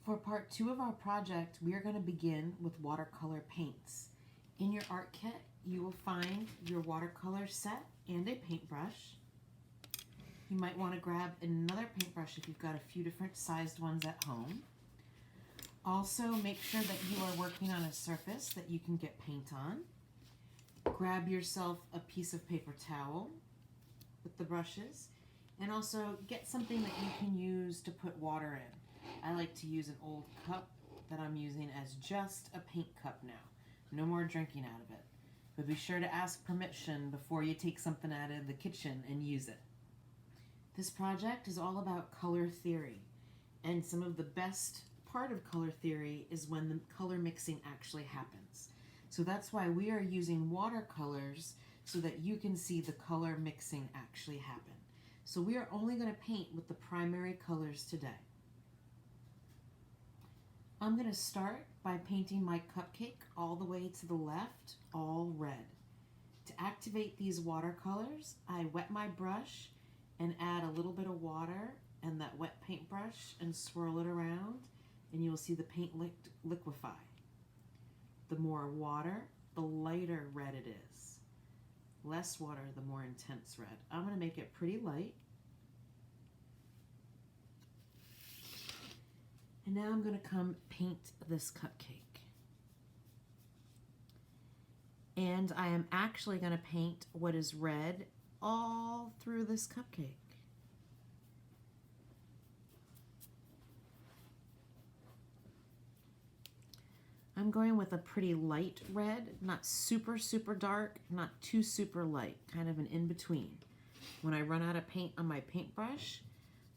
For part 2 of our project, we are going to begin with watercolor paints. In your art kit, you will find your watercolor set and a paintbrush. You might want to grab another paintbrush if you've got a few different sized ones at home. Also, make sure that you are working on a surface that you can get paint on. Grab yourself a piece of paper towel with the brushes, and also get something that you can use to put water in. I like to use an old cup that I'm using as just a paint cup now. No more drinking out of it. But be sure to ask permission before you take something out of the kitchen and use it. This project is all about color theory, and some of the best part of color theory is when the color mixing actually happens. So that's why we are using watercolors so that you can see the color mixing actually happen. So we are only going to paint with the primary colors today. I'm going to start by painting my cupcake all the way to the left, all red. To activate these watercolors, I wet my brush and add a little bit of water and that wet paintbrush and swirl it around, and you'll see the paint liquefy. The more water, the lighter red it is. Less water, the more intense red. I'm going to make it pretty light. And now I'm going to come paint this cupcake. And I am actually going to paint what is red all through this cupcake. I'm going with a pretty light red, not super, super dark, not too super light, kind of an in-between. When I run out of paint on my paintbrush,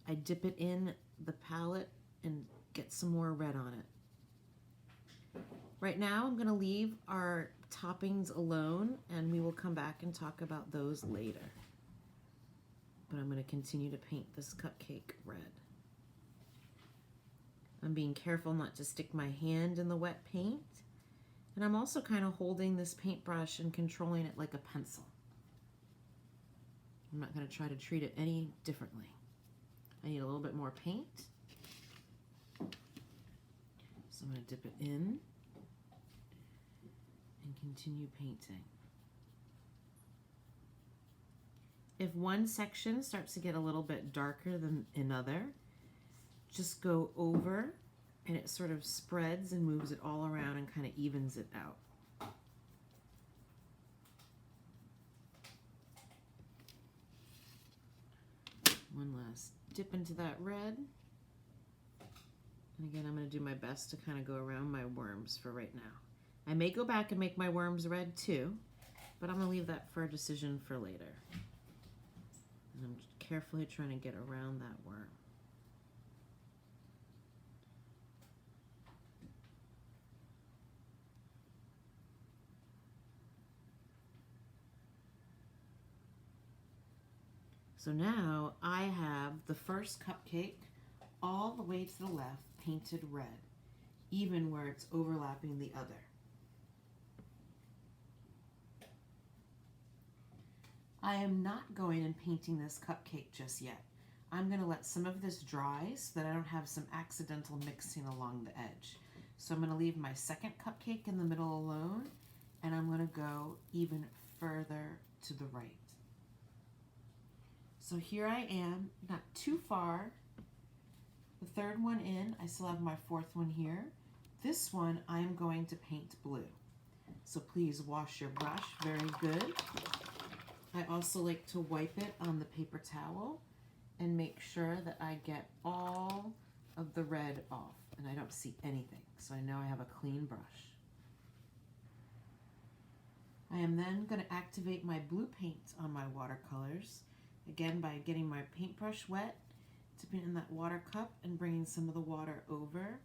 I dip it in the palette and get some more red on it. Right now I'm going to leave our toppings alone, and we will come back and talk about those later. But I'm going to continue to paint this cupcake red. I'm being careful not to stick my hand in the wet paint, and I'm also kind of holding this paintbrush and controlling it like a pencil. I'm not going to try to treat it any differently. I need a little bit more paint. So I'm going to dip it in and continue painting. If one section starts to get a little bit darker than another, just go over and it sort of spreads and moves it all around and kind of evens it out. One last dip into that red. And again, I'm going to do my best to kind of go around my worms for right now. I may go back and make my worms red too, but I'm going to leave that for a decision for later. And I'm carefully trying to get around that worm. So now I have the first cupcake all the way to the left painted red, even where it's overlapping the other. I am not going and painting this cupcake just yet. I'm going to let some of this dry so that I don't have some accidental mixing along the edge. So I'm going to leave my second cupcake in the middle alone, and I'm going to go even further to the right. So here I am, not too far. The third one in, I still have my fourth one here. This one I am going to paint blue. So please wash your brush very good. I also like to wipe it on the paper towel and make sure that I get all of the red off and I don't see anything. So I know I have a clean brush. I am then going to activate my blue paint on my watercolors, again by getting my paintbrush wet, dipping in that water cup and bringing some of the water over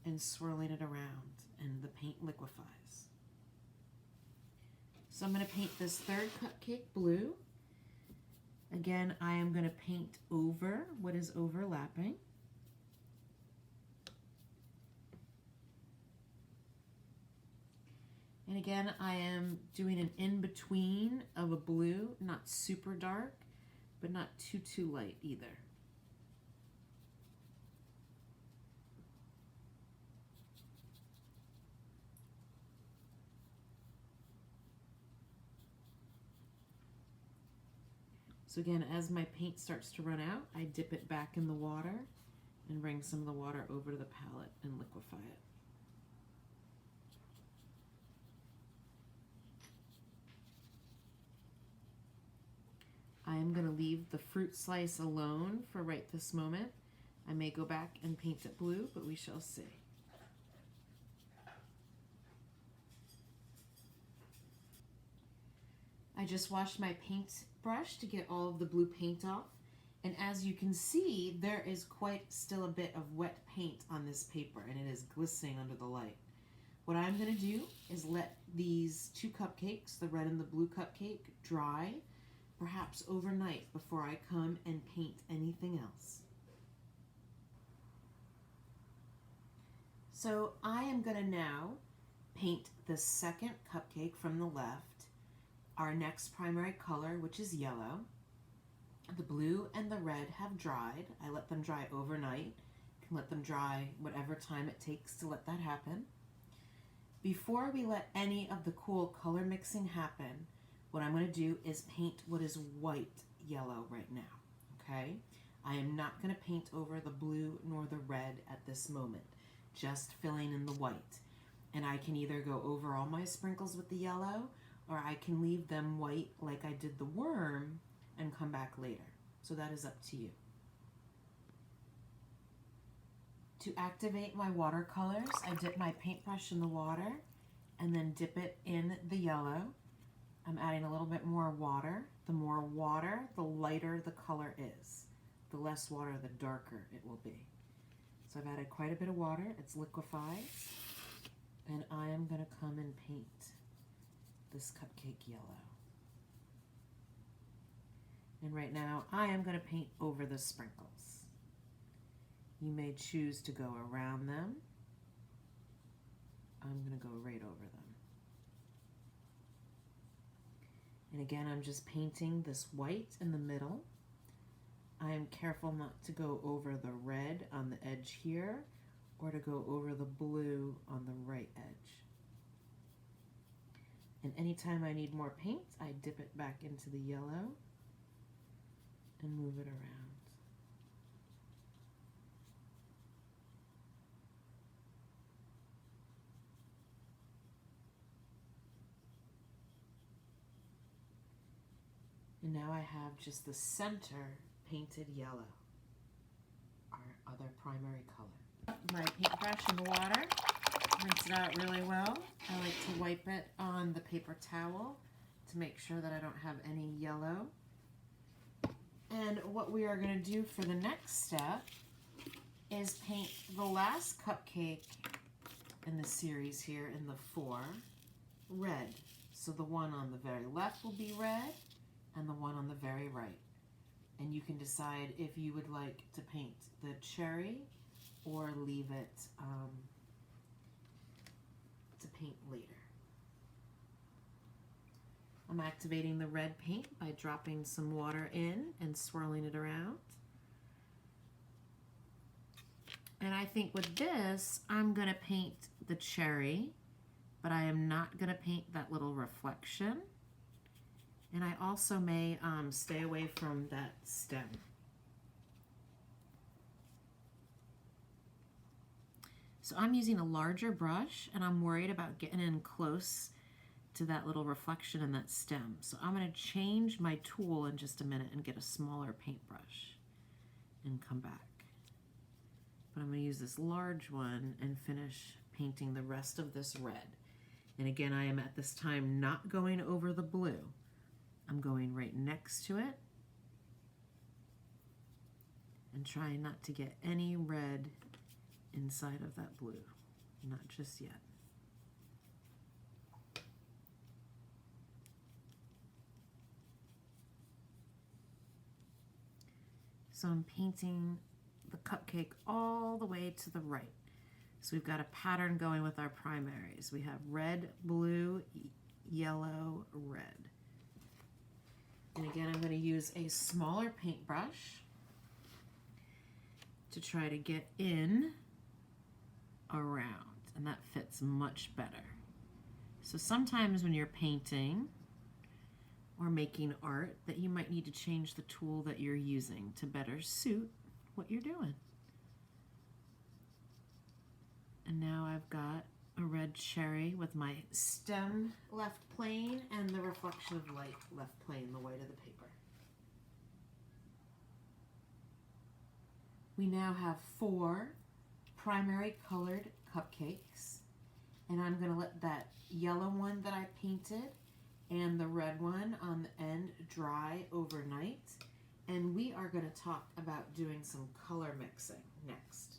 and swirling it around, and the paint liquefies. So I'm going to paint this third cupcake blue. Again, I am going to paint over what is overlapping. And again, I am doing an in-between of a blue, not super dark, but not too light either. So again, as my paint starts to run out, I dip it back in the water and bring some of the water over to the palette and liquefy it. I am going to leave the fruit slice alone for right this moment. I may go back and paint it blue, but we shall see. I just washed my paintbrush to get all of the blue paint off. And as you can see, there is quite still a bit of wet paint on this paper, and it is glistening under the light. What I'm going to do is let these two cupcakes, the red and the blue cupcake, dry, perhaps overnight, before I come and paint anything else. So I am going to now paint the second cupcake from the left, our next primary color, which is yellow. The blue and the red have dried. I let them dry overnight. You can let them dry whatever time it takes to let that happen. Before we let any of the cool color mixing happen, what I'm going to do is paint what is white yellow right now, okay? I am not going to paint over the blue nor the red at this moment, just filling in the white. And I can either go over all my sprinkles with the yellow, or I can leave them white like I did the worm and come back later. So that is up to you. To activate my watercolors, I dip my paintbrush in the water and then dip it in the yellow. I'm adding a little bit more water. The more water, the lighter the color is. The less water, the darker it will be. So I've added quite a bit of water. It's liquefied. And I am going to come and paint this cupcake yellow. And right now, I am going to paint over the sprinkles. You may choose to go around them. I'm going to go right over them. And again, I'm just painting this white in the middle. I am careful not to go over the red on the edge here or to go over the blue on the right edge. And anytime I need more paint, I dip it back into the yellow and move it around. And now I have just the center painted yellow, our other primary color. My paintbrush in the water, rinse it out really well. I like to wipe it on the paper towel to make sure that I don't have any yellow. And what we are going to do for the next step is paint the last cupcake in the series here in the 4 red. So the one on the very left will be red and the one on the very right. And you can decide if you would like to paint the cherry or leave it to paint later. I'm activating the red paint by dropping some water in and swirling it around. And I think with this, I'm going to paint the cherry, but I am not going to paint that little reflection. And I also may stay away from that stem. So I'm using a larger brush, and I'm worried about getting in close to that little reflection in that stem. So I'm going to change my tool in just a minute and get a smaller paintbrush and come back. But I'm going to use this large one and finish painting the rest of this red. And again, I am at this time not going over the blue. I'm going right next to it and trying not to get any red inside of that blue. Not just yet. So I'm painting the cupcake all the way to the right. So we've got a pattern going with our primaries. We have red, blue, yellow, red. And again, I'm going to use a smaller paintbrush to try to get in around, and that fits much better. So sometimes when you're painting, or making art that you might need to change the tool that you're using to better suit what you're doing. And now I've got a red cherry with my stem left plane and the reflection of light left plane, the white of the paper. We now have 4 primary colored cupcakes, and I'm going to let that yellow one that I painted and the red one on the end dry overnight, and we are going to talk about doing some color mixing next.